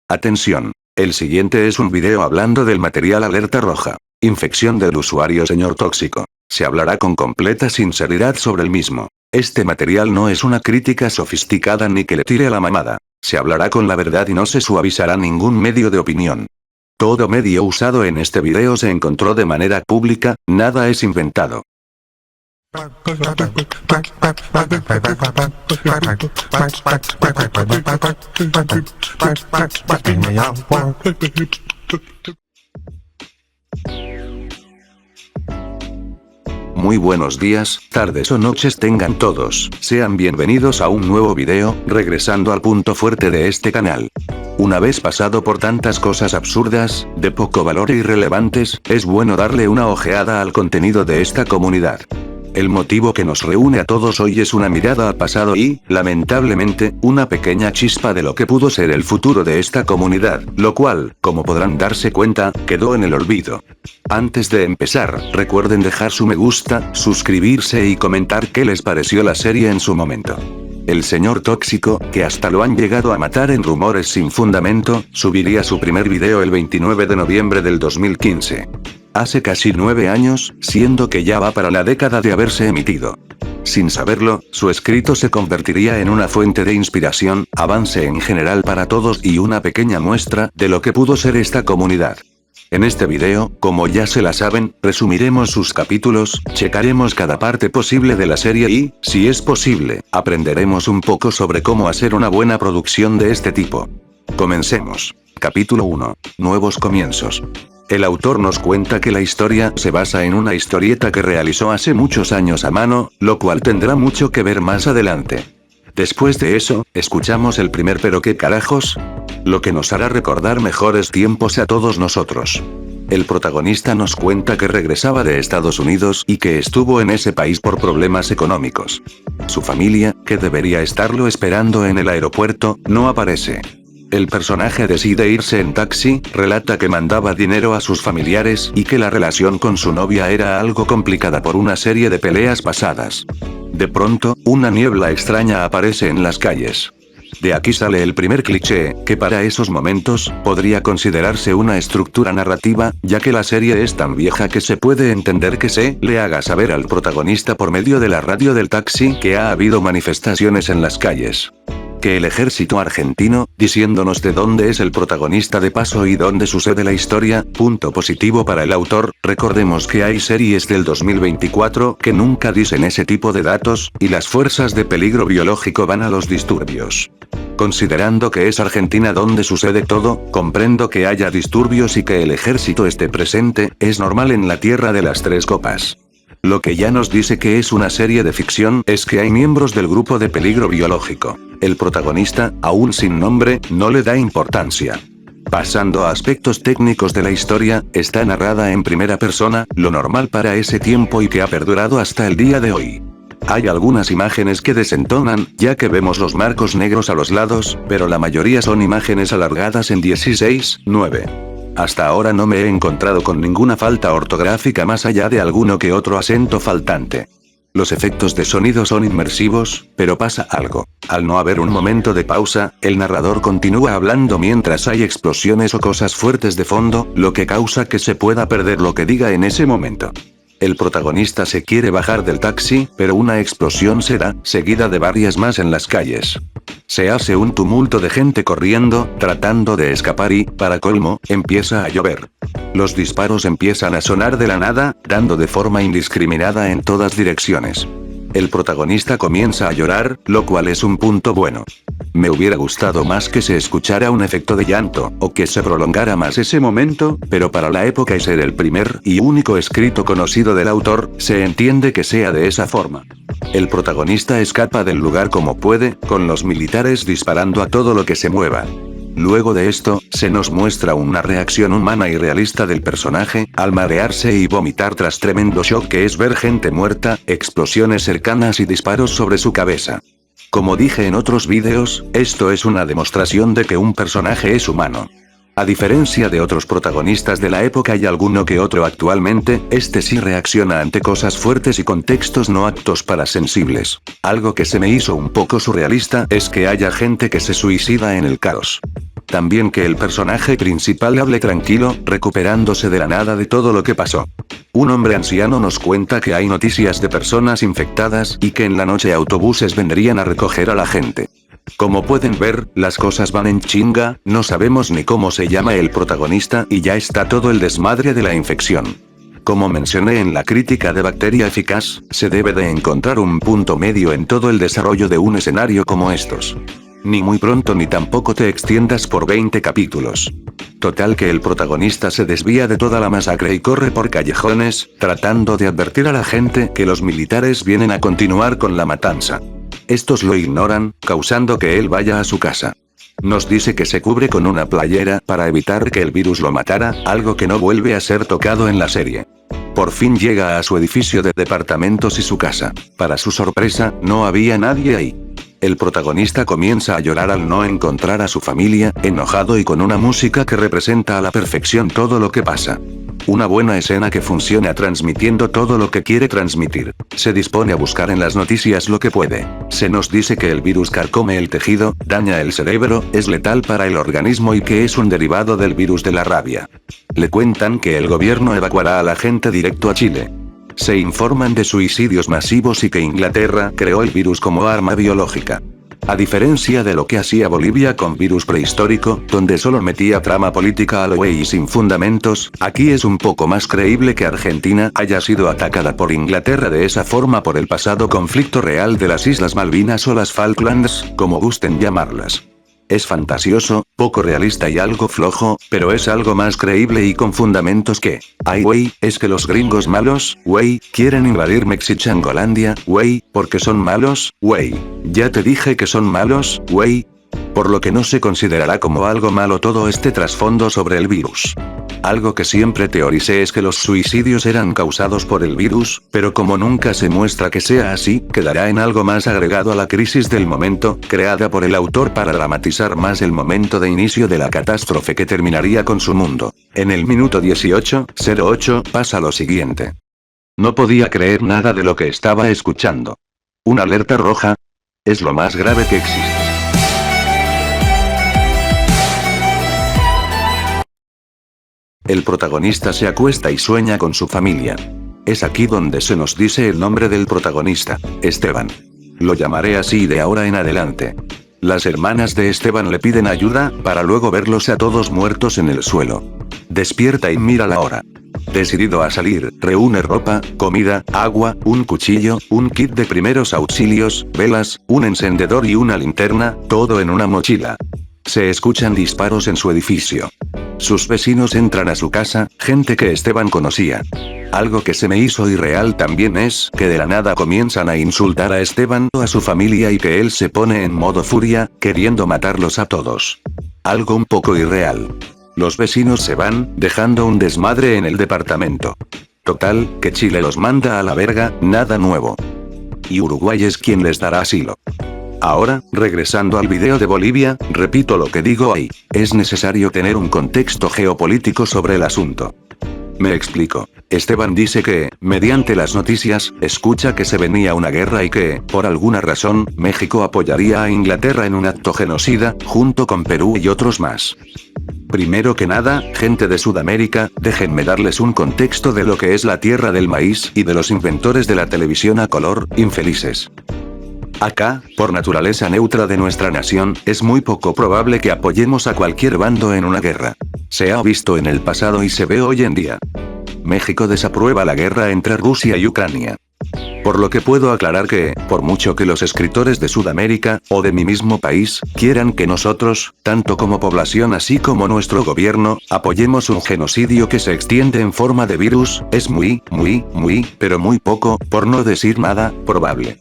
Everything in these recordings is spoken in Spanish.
Atención. El siguiente es un video hablando del material alerta roja. Infección del usuario señor tóxico. Se hablará con completa sinceridad sobre el mismo. Este material no es una crítica sofisticada ni que le tire a la mamada. Se hablará con la verdad y no se suavizará ningún medio de opinión. Todo medio usado en este video se encontró de manera pública, nada es inventado. Muy buenos días, tardes o noches tengan todos, sean bienvenidos a un nuevo video, regresando al punto fuerte de este canal. Una vez pasado por tantas cosas absurdas, de poco valor e irrelevantes, es bueno darle una ojeada al contenido de esta comunidad. El motivo que nos reúne a todos hoy es una mirada al pasado y, lamentablemente, una pequeña chispa de lo que pudo ser el futuro de esta comunidad, lo cual, como podrán darse cuenta, quedó en el olvido. Antes de empezar, recuerden dejar su me gusta, suscribirse y comentar qué les pareció la serie en su momento. El señor tóxico, que hasta lo han llegado a matar en rumores sin fundamento, subiría su primer video el 29 de noviembre del 2015. Hace casi 9 años, siendo que ya va para la década de haberse emitido. Sin saberlo, su escrito se convertiría en una fuente de inspiración, avance en general para todos y una pequeña muestra de lo que pudo ser esta comunidad. En este video, como ya se la saben, resumiremos sus capítulos, checaremos cada parte posible de la serie y, si es posible, aprenderemos un poco sobre cómo hacer una buena producción de este tipo. Comencemos. Capítulo 1. Nuevos comienzos. El autor nos cuenta que la historia se basa en una historieta que realizó hace muchos años a mano, lo cual tendrá mucho que ver más adelante. Después de eso, escuchamos el primer ¿pero qué carajos? Lo que nos hará recordar mejores tiempos a todos nosotros. El protagonista nos cuenta que regresaba de Estados Unidos y que estuvo en ese país por problemas económicos. Su familia, que debería estarlo esperando en el aeropuerto, no aparece. El personaje decide irse en taxi, relata que mandaba dinero a sus familiares y que la relación con su novia era algo complicada por una serie de peleas pasadas. De pronto, una niebla extraña aparece en las calles. De aquí sale el primer cliché, que para esos momentos, podría considerarse una estructura narrativa, ya que la serie es tan vieja que se puede entender que se le haga saber al protagonista por medio de la radio del taxi que ha habido manifestaciones en las calles. Que el ejército argentino, diciéndonos de dónde es el protagonista de paso y dónde sucede la historia, punto positivo para el autor, recordemos que hay series del 2024 que nunca dicen ese tipo de datos, y las fuerzas de peligro biológico van a los disturbios. Considerando que es Argentina donde sucede todo, comprendo que haya disturbios y que el ejército esté presente, es normal en la Tierra de las Tres Copas. Lo que ya nos dice que es una serie de ficción es que hay miembros del grupo de peligro biológico. El protagonista, aún sin nombre, no le da importancia. Pasando a aspectos técnicos de la historia, está narrada en primera persona, lo normal para ese tiempo y que ha perdurado hasta el día de hoy. Hay algunas imágenes que desentonan, ya que vemos los marcos negros a los lados, pero la mayoría son imágenes alargadas en 16:9. Hasta ahora no me he encontrado con ninguna falta ortográfica más allá de alguno que otro acento faltante. Los efectos de sonido son inmersivos, pero pasa algo. Al no haber un momento de pausa, el narrador continúa hablando mientras hay explosiones o cosas fuertes de fondo, lo que causa que se pueda perder lo que diga en ese momento. El protagonista se quiere bajar del taxi, pero una explosión se da, seguida de varias más en las calles. Se hace un tumulto de gente corriendo, tratando de escapar y, para colmo, empieza a llover. Los disparos empiezan a sonar de la nada, dando de forma indiscriminada en todas direcciones. El protagonista comienza a llorar, lo cual es un punto bueno. Me hubiera gustado más que se escuchara un efecto de llanto, o que se prolongara más ese momento, pero para la época y ser el primer y único escrito conocido del autor, se entiende que sea de esa forma. El protagonista escapa del lugar como puede, con los militares disparando a todo lo que se mueva. Luego de esto, se nos muestra una reacción humana y realista del personaje, al marearse y vomitar tras tremendo shock que es ver gente muerta, explosiones cercanas y disparos sobre su cabeza. Como dije en otros vídeos, esto es una demostración de que un personaje es humano. A diferencia de otros protagonistas de la época y alguno que otro actualmente, este sí reacciona ante cosas fuertes y contextos no aptos para sensibles. Algo que se me hizo un poco surrealista es que haya gente que se suicida en el caos. también que el personaje principal hable tranquilo, recuperándose de la nada de todo lo que pasó. Un hombre anciano nos cuenta que hay noticias de personas infectadas y que en la noche autobuses vendrían a recoger a la gente. Como pueden ver, las cosas van en chinga, no sabemos ni cómo se llama el protagonista y ya está todo el desmadre de la infección. Como mencioné en la crítica de Bacteria Eficaz, se debe de encontrar un punto medio en todo el desarrollo de un escenario como estos. Ni muy pronto ni tampoco te extiendas por 20 capítulos. Total que el protagonista se desvía de toda la masacre y corre por callejones, tratando de advertir a la gente que los militares vienen a continuar con la matanza. Estos lo ignoran, causando que él vaya a su casa. Nos dice que se cubre con una playera para evitar que el virus lo matara, algo que no vuelve a ser tocado en la serie. Por fin llega a su edificio de departamentos y su casa. Para su sorpresa, no había nadie ahí. El protagonista comienza a llorar al no encontrar a su familia, enojado y con una música que representa a la perfección todo lo que pasa. Una buena escena que funciona transmitiendo todo lo que quiere transmitir. Se dispone a buscar en las noticias lo que puede. Se nos dice que el virus carcome el tejido, daña el cerebro, es letal para el organismo y que es un derivado del virus de la rabia. Le cuentan que el gobierno evacuará a la gente directo a Chile. Se informan de suicidios masivos y que Inglaterra creó el virus como arma biológica. A diferencia de lo que hacía Bolivia con virus prehistórico, donde solo metía trama política a lo güey y sin fundamentos, aquí es un poco más creíble que Argentina haya sido atacada por Inglaterra de esa forma por el pasado conflicto real de las Islas Malvinas o las Falklands, como gusten llamarlas. Es fantasioso, poco realista y algo flojo, pero es algo más creíble y con fundamentos que, ay güey, es que los gringos malos, güey, quieren invadir Mexichangolandia, güey, porque son malos, güey. Ya te dije que son malos, güey. Por lo que no se considerará como algo malo todo este trasfondo sobre el virus. Algo que siempre teoricé es que los suicidios eran causados por el virus, pero como nunca se muestra que sea así, quedará en algo más agregado a la crisis del momento, creada por el autor para dramatizar más el momento de inicio de la catástrofe que terminaría con su mundo. En el minuto 18:08 pasa lo siguiente. No podía creer nada de lo que estaba escuchando. ¿Una alerta roja? Es lo más grave que existe. El protagonista se acuesta y sueña con su familia. Es aquí donde se nos dice el nombre del protagonista, Esteban. Lo llamaré así de ahora en adelante. Las hermanas de Esteban le piden ayuda, para luego verlos a todos muertos en el suelo. Despierta y mira la hora. Decidido a salir, reúne ropa, comida, agua, un cuchillo, un kit de primeros auxilios, velas, un encendedor y una linterna, todo en una mochila. Se escuchan disparos en su edificio. Sus vecinos entran a su casa, gente que Esteban conocía. Algo que se me hizo irreal también es que de la nada comienzan a insultar a Esteban o a su familia y que él se pone en modo furia, queriendo matarlos a todos. Algo un poco irreal. Los vecinos se van, dejando un desmadre en el departamento. Total, que Chile los manda a la verga, nada nuevo. Y Uruguay es quien les dará asilo. Ahora, regresando al video de Bolivia, repito lo que digo ahí, es necesario tener un contexto geopolítico sobre el asunto. Me explico. Esteban dice que, mediante las noticias, escucha que se venía una guerra y que, por alguna razón, México apoyaría a Inglaterra en un acto genocida, junto con Perú y otros más. Primero que nada, gente de Sudamérica, déjenme darles un contexto de lo que es la tierra del maíz y de los inventores de la televisión a color, infelices. Acá, por naturaleza neutra de nuestra nación, es muy poco probable que apoyemos a cualquier bando en una guerra. Se ha visto en el pasado y se ve hoy en día. México desaprueba la guerra entre Rusia y Ucrania. Por lo que puedo aclarar que, por mucho que los escritores de Sudamérica, o de mi mismo país, quieran que nosotros, tanto como población así como nuestro gobierno, apoyemos un genocidio que se extiende en forma de virus, es muy, pero muy poco, por no decir nada, probable.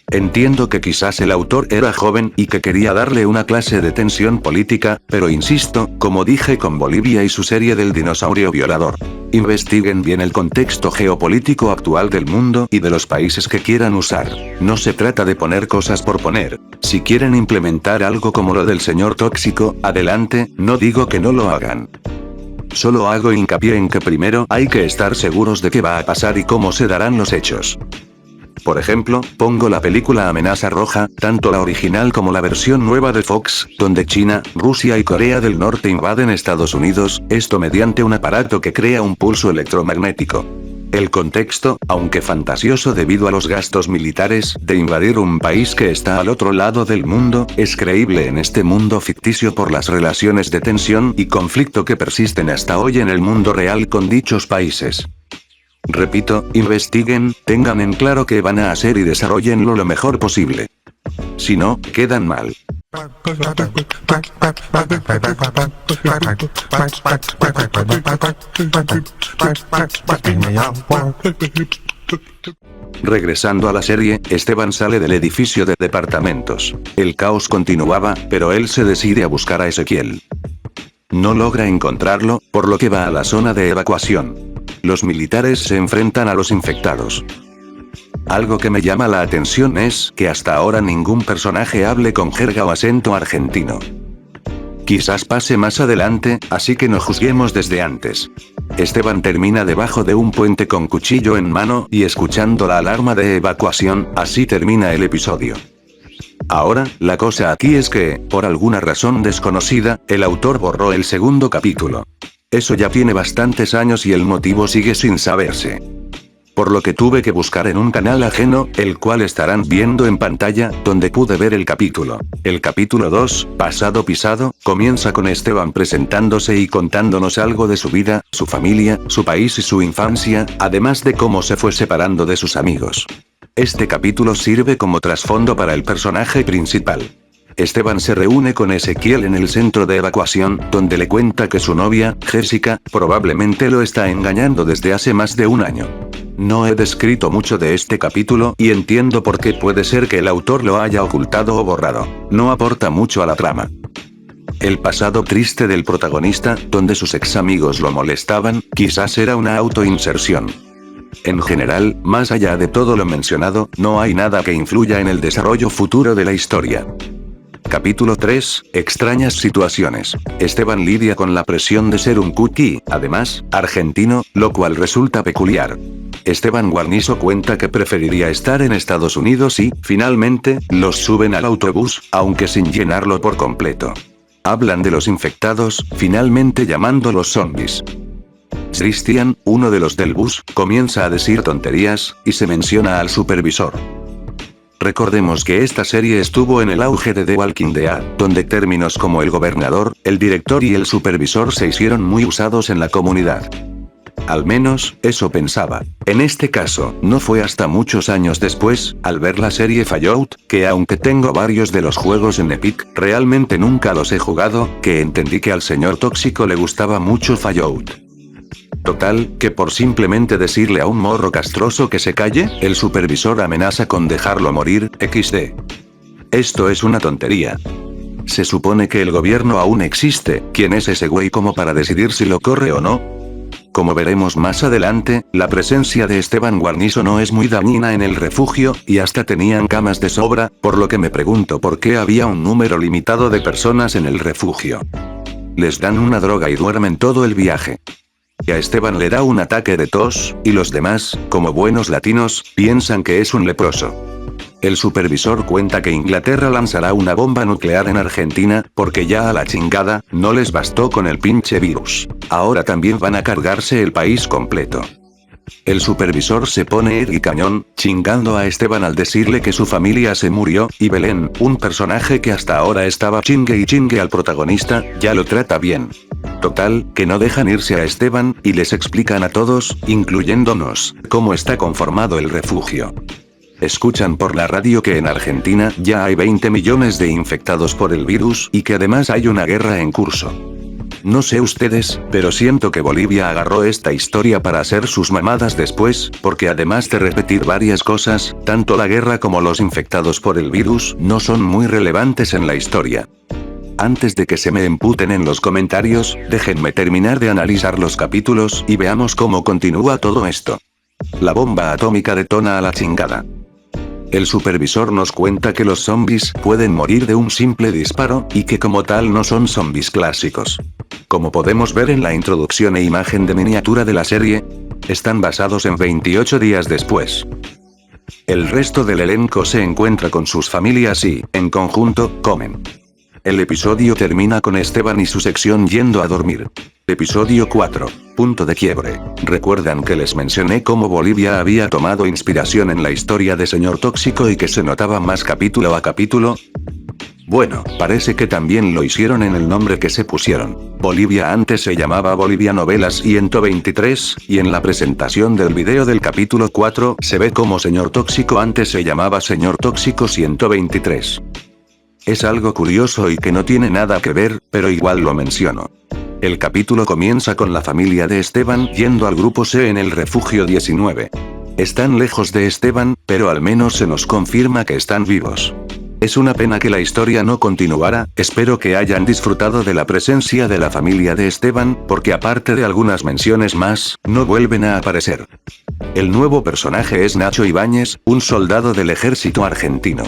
Entiendo que quizás el autor era joven y que quería darle una clase de tensión política, pero insisto, como dije con Bolivia y su serie del dinosaurio violador. Investiguen bien el contexto geopolítico actual del mundo y de los países que quieran usar. No se trata de poner cosas por poner. Si quieren implementar algo como lo del señor tóxico, adelante, no digo que no lo hagan. Solo hago hincapié en que primero hay que estar seguros de qué va a pasar y cómo se darán los hechos. Por ejemplo, pongo la película Amenaza Roja, tanto la original como la versión nueva de Fox, donde China, Rusia y Corea del Norte invaden Estados Unidos, esto mediante un aparato que crea un pulso electromagnético. El contexto, aunque fantasioso debido a los gastos militares de invadir un país que está al otro lado del mundo, es creíble en este mundo ficticio por las relaciones de tensión y conflicto que persisten hasta hoy en el mundo real con dichos países. Repito, investiguen, tengan en claro qué van a hacer y desarrollenlo lo mejor posible. Si no, quedan mal. Regresando a la serie, Esteban sale del edificio de departamentos. El caos continuaba, pero él se decide a buscar a Ezequiel. No logra encontrarlo, por lo que va a la zona de evacuación. Los militares se enfrentan a los infectados. Algo que me llama la atención es que hasta ahora ningún personaje hable con jerga o acento argentino. Quizás pase más adelante, así que no juzguemos desde antes. Esteban termina debajo de un puente con cuchillo en mano y escuchando la alarma de evacuación, así termina el episodio. Ahora, la cosa aquí es que, por alguna razón desconocida, el autor borró el segundo capítulo. Eso ya tiene bastantes años y el motivo sigue sin saberse. Por lo que tuve que buscar en un canal ajeno, el cual estarán viendo en pantalla, donde pude ver el capítulo. El capítulo 2, Pasado Pisado, comienza con Esteban presentándose y contándonos algo de su vida, su familia, su país y su infancia, además de cómo se fue separando de sus amigos. Este capítulo sirve como trasfondo para el personaje principal. Esteban se reúne con Ezequiel en el centro de evacuación, donde le cuenta que su novia, Jessica, probablemente lo está engañando desde hace más de un año. No he descrito mucho de este capítulo, y entiendo por qué puede ser que el autor lo haya ocultado o borrado. No aporta mucho a la trama. El pasado triste del protagonista, donde sus ex amigos lo molestaban, quizás era una autoinserción. En general, más allá de todo lo mencionado, no hay nada que influya en el desarrollo futuro de la historia. Capítulo 3, Extrañas situaciones. Esteban lidia con la presión de ser un cookie, además, argentino, lo cual resulta peculiar. Esteban Guarnizo cuenta que preferiría estar en Estados Unidos y, finalmente, los suben al autobús, aunque sin llenarlo por completo. Hablan de los infectados, finalmente llamándolos zombies. Christian, uno de los del bus, comienza a decir tonterías, y se menciona al supervisor. Recordemos que esta serie estuvo en el auge de The Walking Dead, donde términos como el gobernador, el director y el supervisor se hicieron muy usados en la comunidad. Al menos, eso pensaba. En este caso, no fue hasta muchos años después, al ver la serie Fallout, que aunque tengo varios de los juegos en Epic, realmente nunca los he jugado, que entendí que al señor tóxico le gustaba mucho Fallout. Total, que por simplemente decirle a un morro castroso que se calle, el supervisor amenaza con dejarlo morir, XD. Esto es una tontería. Se supone que el gobierno aún existe, ¿quién es ese güey como para decidir si lo corre o no? Como veremos más adelante, la presencia de Esteban Guarnizo no es muy dañina en el refugio, y hasta tenían camas de sobra, por lo que me pregunto por qué había un número limitado de personas en el refugio. Les dan una droga y duermen todo el viaje. Y a Esteban le da un ataque de tos, y los demás, como buenos latinos, piensan que es un leproso. El supervisor cuenta que Inglaterra lanzará una bomba nuclear en Argentina, porque ya a la chingada, no les bastó con el pinche virus. Ahora también van a cargarse el país completo. El supervisor se pone y cañón, chingando a Esteban al decirle que su familia se murió, y Belén, un personaje que hasta ahora estaba chingue y chingue al protagonista, ya lo trata bien. Total, que no dejan irse a Esteban, y les explican a todos, incluyéndonos, cómo está conformado el refugio. Escuchan por la radio que en Argentina ya hay 20 millones de infectados por el virus, y que además hay una guerra en curso. No sé ustedes, pero siento que Bolivia agarró esta historia para hacer sus mamadas después, porque además de repetir varias cosas, tanto la guerra como los infectados por el virus no son muy relevantes en la historia. Antes de que se me emputen en los comentarios, déjenme terminar de analizar los capítulos y veamos cómo continúa todo esto. La bomba atómica detona a la chingada. El supervisor nos cuenta que los zombies pueden morir de un simple disparo, y que como tal no son zombies clásicos. Como podemos ver en la introducción e imagen de miniatura de la serie, están basados en 28 días después. El resto del elenco se encuentra con sus familias y, en conjunto, comen. El episodio termina con Esteban y su sección yendo a dormir. Episodio 4. Punto de quiebre. ¿Recuerdan que les mencioné cómo Bolivia había tomado inspiración en la historia de Señor Tóxico y que se notaba más capítulo a capítulo? Bueno, parece que también lo hicieron en el nombre que se pusieron. Bolivia antes se llamaba Bolivia Novelas 123, y en la presentación del video del capítulo 4 se ve como Señor Tóxico antes se llamaba Señor Tóxico 123. Es algo curioso y que no tiene nada que ver, pero igual lo menciono. El capítulo comienza con la familia de Esteban yendo al grupo C en el refugio 19. Están lejos de Esteban, pero al menos se nos confirma que están vivos. Es una pena que la historia no continuara, espero que hayan disfrutado de la presencia de la familia de Esteban, porque aparte de algunas menciones más, no vuelven a aparecer. El nuevo personaje es Nacho Ibáñez, un soldado del ejército argentino.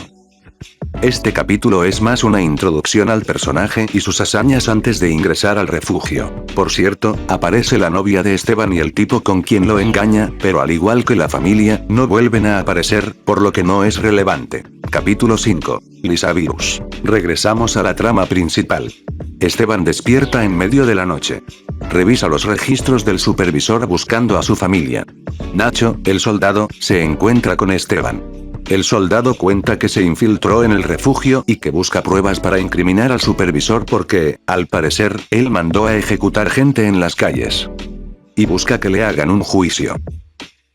Este capítulo es más una introducción al personaje y sus hazañas antes de ingresar al refugio. Por cierto, aparece la novia de Esteban y el tipo con quien lo engaña, pero al igual que la familia, no vuelven a aparecer, por lo que no es relevante. Capítulo 5. Lisavirus. Regresamos a la trama principal. Esteban despierta en medio de la noche. Revisa los registros del supervisor buscando a su familia. Nacho, el soldado, se encuentra con Esteban. El soldado cuenta que se infiltró en el refugio y que busca pruebas para incriminar al supervisor porque, al parecer, él mandó a ejecutar gente en las calles. Y busca que le hagan un juicio.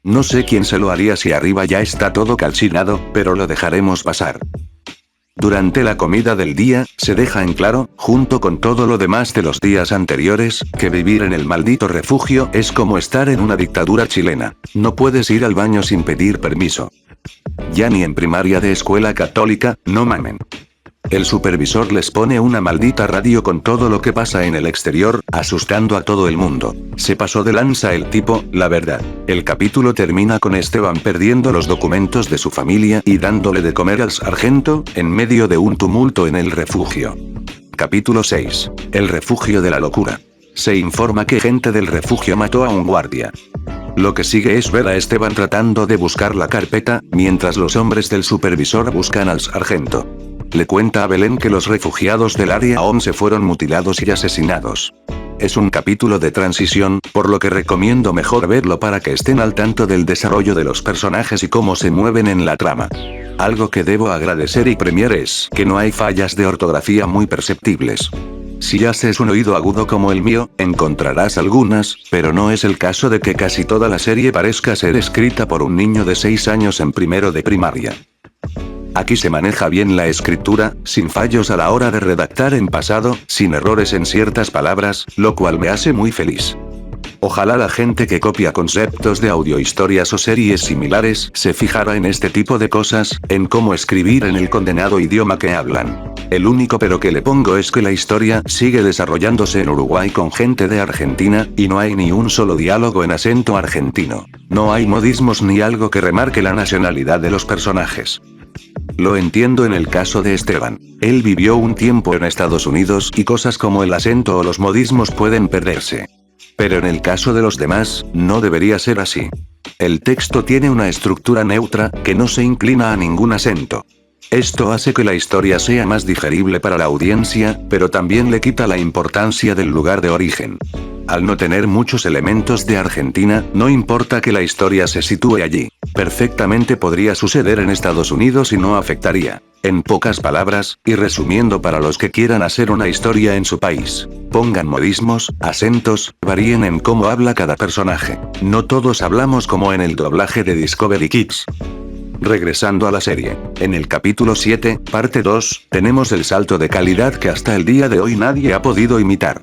No sé quién se lo haría si arriba ya está todo calcinado, pero lo dejaremos pasar. Durante la comida del día, se deja en claro, junto con todo lo demás de los días anteriores, que vivir en el maldito refugio es como estar en una dictadura chilena. No puedes ir al baño sin pedir permiso. Ya ni en primaria de escuela católica, no mamen. El supervisor les pone una maldita radio con todo lo que pasa en el exterior, asustando a todo el mundo. Se pasó de lanza el tipo, la verdad. El capítulo termina con Esteban perdiendo los documentos de su familia y dándole de comer al sargento, en medio de un tumulto en el refugio. Capítulo 6. El refugio de la locura. Se informa que gente del refugio mató a un guardia. Lo que sigue es ver a Esteban tratando de buscar la carpeta, mientras los hombres del supervisor buscan al sargento. Le cuenta a Belén que los refugiados del área 11 fueron mutilados y asesinados. Es un capítulo de transición, por lo que recomiendo mejor verlo para que estén al tanto del desarrollo de los personajes y cómo se mueven en la trama. Algo que debo agradecer y premiar es que no hay fallas de ortografía muy perceptibles. Si haces un oído agudo como el mío, encontrarás algunas, pero no es el caso de que casi toda la serie parezca ser escrita por un niño de 6 años en primero de primaria. Aquí se maneja bien la escritura, sin fallos a la hora de redactar en pasado, sin errores en ciertas palabras, lo cual me hace muy feliz. Ojalá la gente que copia conceptos de audiohistorias o series similares se fijara en este tipo de cosas, en cómo escribir en el condenado idioma que hablan. El único pero que le pongo es que la historia sigue desarrollándose en Uruguay con gente de Argentina, y no hay ni un solo diálogo en acento argentino. No hay modismos ni algo que remarque la nacionalidad de los personajes. Lo entiendo en el caso de Esteban. Él vivió un tiempo en Estados Unidos y cosas como el acento o los modismos pueden perderse. Pero en el caso de los demás, no debería ser así. El texto tiene una estructura neutra, que no se inclina a ningún acento. Esto hace que la historia sea más digerible para la audiencia, pero también le quita la importancia del lugar de origen. Al no tener muchos elementos de Argentina, no importa que la historia se sitúe allí. Perfectamente podría suceder en Estados Unidos y no afectaría. En pocas palabras, y resumiendo para los que quieran hacer una historia en su país, pongan modismos, acentos, varíen en cómo habla cada personaje. No todos hablamos como en el doblaje de Discovery Kids. Regresando a la serie. En el capítulo 7, parte 2, tenemos el salto de calidad que hasta el día de hoy nadie ha podido imitar.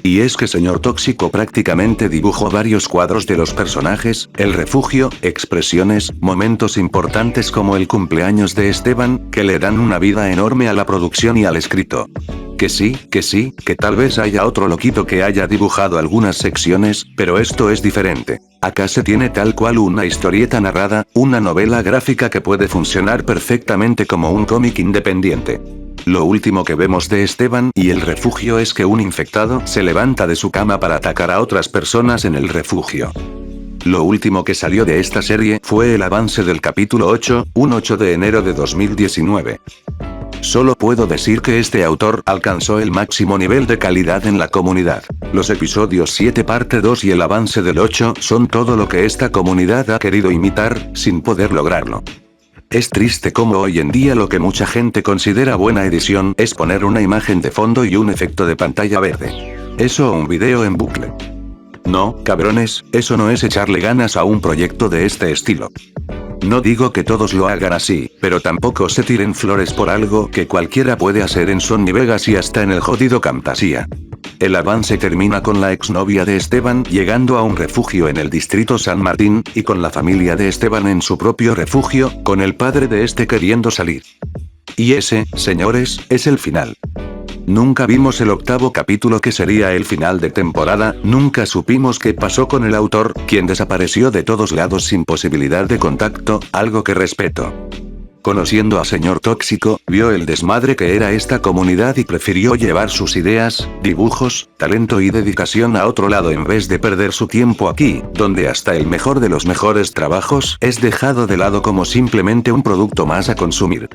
Y es que Señor Tóxico prácticamente dibujó varios cuadros de los personajes, el refugio, expresiones, momentos importantes como el cumpleaños de Esteban, que le dan una vida enorme a la producción y al escrito. Que sí, que tal vez haya otro loquito que haya dibujado algunas secciones, pero esto es diferente. Acá se tiene tal cual una historieta narrada, una novela gráfica que puede funcionar perfectamente como un cómic independiente. Lo último que vemos de Esteban y el refugio es que un infectado se levanta de su cama para atacar a otras personas en el refugio. Lo último que salió de esta serie fue el avance del capítulo 8, un 8 de enero de 2019. Solo puedo decir que este autor alcanzó el máximo nivel de calidad en la comunidad. Los episodios 7 parte 2 y el avance del 8 son todo lo que esta comunidad ha querido imitar, sin poder lograrlo. Es triste cómo hoy en día lo que mucha gente considera buena edición es poner una imagen de fondo y un efecto de pantalla verde. Eso o un video en bucle. No, cabrones, eso no es echarle ganas a un proyecto de este estilo. No digo que todos lo hagan así, pero tampoco se tiren flores por algo que cualquiera puede hacer en Sony Vegas y hasta en el jodido Camtasia. El avance termina con la exnovia de Esteban llegando a un refugio en el distrito San Martín, y con la familia de Esteban en su propio refugio, con el padre de este queriendo salir. Y ese, señores, es el final. Nunca vimos el octavo capítulo que sería el final de temporada, nunca supimos qué pasó con el autor, quien desapareció de todos lados sin posibilidad de contacto, algo que respeto. Conociendo a Señor Tóxico, vio el desmadre que era esta comunidad y prefirió llevar sus ideas, dibujos, talento y dedicación a otro lado en vez de perder su tiempo aquí, donde hasta el mejor de los mejores trabajos es dejado de lado como simplemente un producto más a consumir.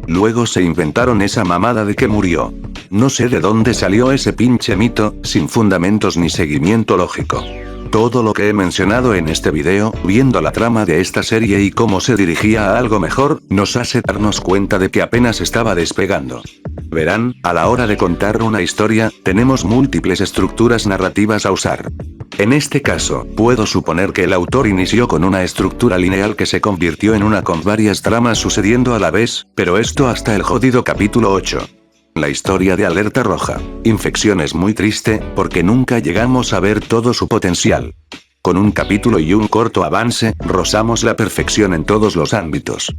Luego se inventaron esa mamada de que murió. No sé de dónde salió ese pinche mito, sin fundamentos ni seguimiento lógico. Todo lo que he mencionado en este video, viendo la trama de esta serie y cómo se dirigía a algo mejor, nos hace darnos cuenta de que apenas estaba despegando. Verán, a la hora de contar una historia, tenemos múltiples estructuras narrativas a usar. En este caso, puedo suponer que el autor inició con una estructura lineal que se convirtió en una con varias tramas sucediendo a la vez, pero esto hasta el jodido capítulo 8. La historia de Alerta Roja. Infección es muy triste, porque nunca llegamos a ver todo su potencial. Con un capítulo y un corto avance, rozamos la perfección en todos los ámbitos.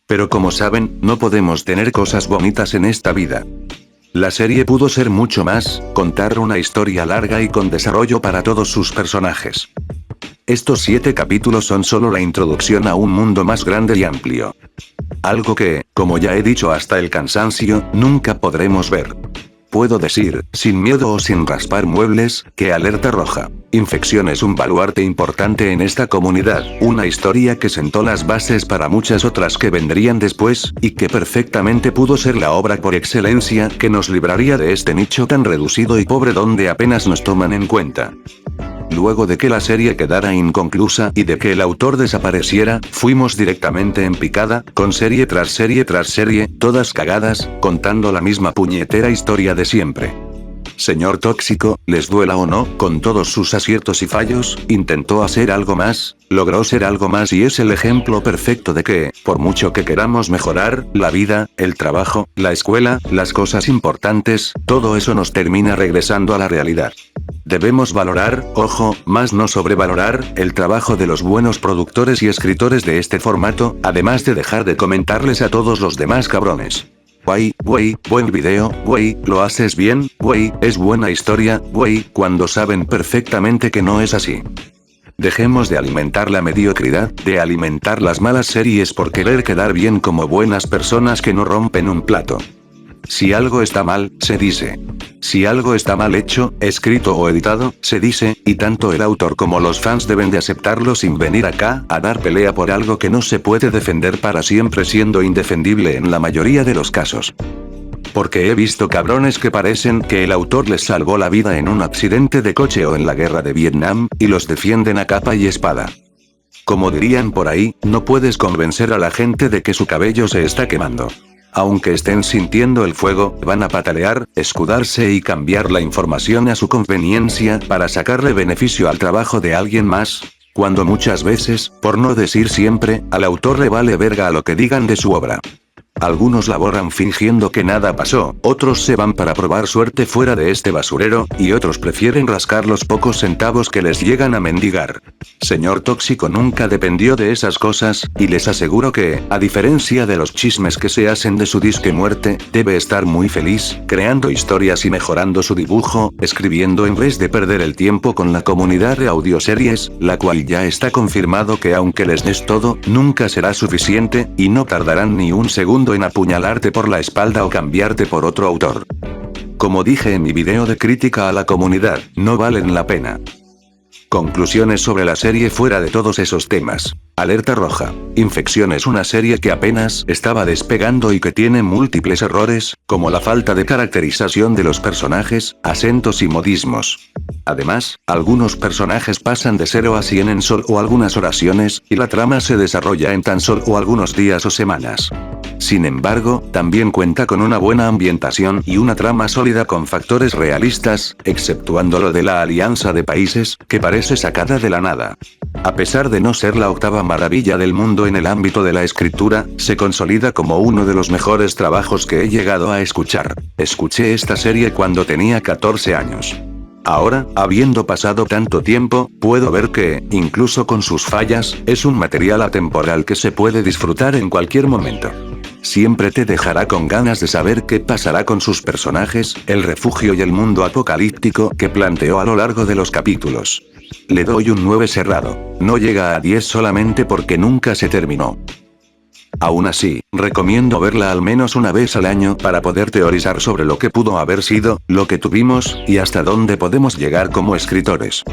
Pero como saben, no podemos tener cosas bonitas en esta vida. La serie pudo ser mucho más, contar una historia larga y con desarrollo para todos sus personajes. Estos 7 capítulos son solo la introducción a un mundo más grande y amplio. Algo que, como ya he dicho hasta el cansancio, nunca podremos ver. Puedo decir, sin miedo o sin raspar muebles, que Alerta Roja. Infección es un baluarte importante en esta comunidad, una historia que sentó las bases para muchas otras que vendrían después, y que perfectamente pudo ser la obra por excelencia que nos libraría de este nicho tan reducido y pobre donde apenas nos toman en cuenta. Luego de que la serie quedara inconclusa y de que el autor desapareciera, fuimos directamente en picada, con serie tras serie tras serie, todas cagadas, contando la misma puñetera historia de siempre. Señor Tóxico, les duela o no, con todos sus aciertos y fallos, intentó hacer algo más, logró ser algo más y es el ejemplo perfecto de que, por mucho que queramos mejorar, la vida, el trabajo, la escuela, las cosas importantes, todo eso nos termina regresando a la realidad. Debemos valorar, ojo, más no sobrevalorar, el trabajo de los buenos productores y escritores de este formato, además de dejar de comentarles a todos los demás cabrones. Güey, buen video, güey, lo haces bien, güey, es buena historia, güey, cuando saben perfectamente que no es así. Dejemos de alimentar la mediocridad, de alimentar las malas series por querer quedar bien como buenas personas que no rompen un plato. Si algo está mal, se dice. Si algo está mal hecho, escrito o editado, se dice, y tanto el autor como los fans deben de aceptarlo sin venir acá a dar pelea por algo que no se puede defender para siempre siendo indefendible en la mayoría de los casos. Porque he visto cabrones que parecen que el autor les salvó la vida en un accidente de coche o en la guerra de Vietnam, y los defienden a capa y espada. Como dirían por ahí, no puedes convencer a la gente de que su cabello se está quemando. Aunque estén sintiendo el fuego, van a patalear, escudarse y cambiar la información a su conveniencia para sacarle beneficio al trabajo de alguien más, cuando muchas veces, por no decir siempre, al autor le vale verga a lo que digan de su obra. Algunos la borran fingiendo que nada pasó, otros se van para probar suerte fuera de este basurero, y otros prefieren rascar los pocos centavos que les llegan a mendigar. Señor Tóxico nunca dependió de esas cosas, y les aseguro que, a diferencia de los chismes que se hacen de su disque muerte, debe estar muy feliz, creando historias y mejorando su dibujo, escribiendo en vez de perder el tiempo con la comunidad de audioseries, la cual ya está confirmado que aunque les des todo, nunca será suficiente, y no tardarán ni un segundo en apuñalarte por la espalda o cambiarte por otro autor. Como dije en mi video de crítica a la comunidad, no valen la pena. Conclusiones sobre la serie fuera de todos esos temas. Alerta roja. Infection es una serie que apenas estaba despegando y que tiene múltiples errores, como la falta de caracterización de los personajes, acentos y modismos. Además, algunos personajes pasan de 0 a 100 en solo algunas oraciones, y la trama se desarrolla en tan solo algunos días o semanas. Sin embargo, también cuenta con una buena ambientación y una trama sólida con factores realistas, exceptuando lo de la alianza de países, que parece sacada de la nada. A pesar de no ser la octava maravilla del mundo en el ámbito de la escritura, se consolida como uno de los mejores trabajos que he llegado a escuchar. Escuché esta serie cuando tenía 14 años. Ahora, habiendo pasado tanto tiempo, puedo ver que, incluso con sus fallas, es un material atemporal que se puede disfrutar en cualquier momento. Siempre te dejará con ganas de saber qué pasará con sus personajes, el refugio y el mundo apocalíptico que planteó a lo largo de los capítulos. Le doy un 9 cerrado. No llega a 10 solamente porque nunca se terminó. Aún así, recomiendo verla al menos una vez al año para poder teorizar sobre lo que pudo haber sido, lo que tuvimos, y hasta dónde podemos llegar como escritores.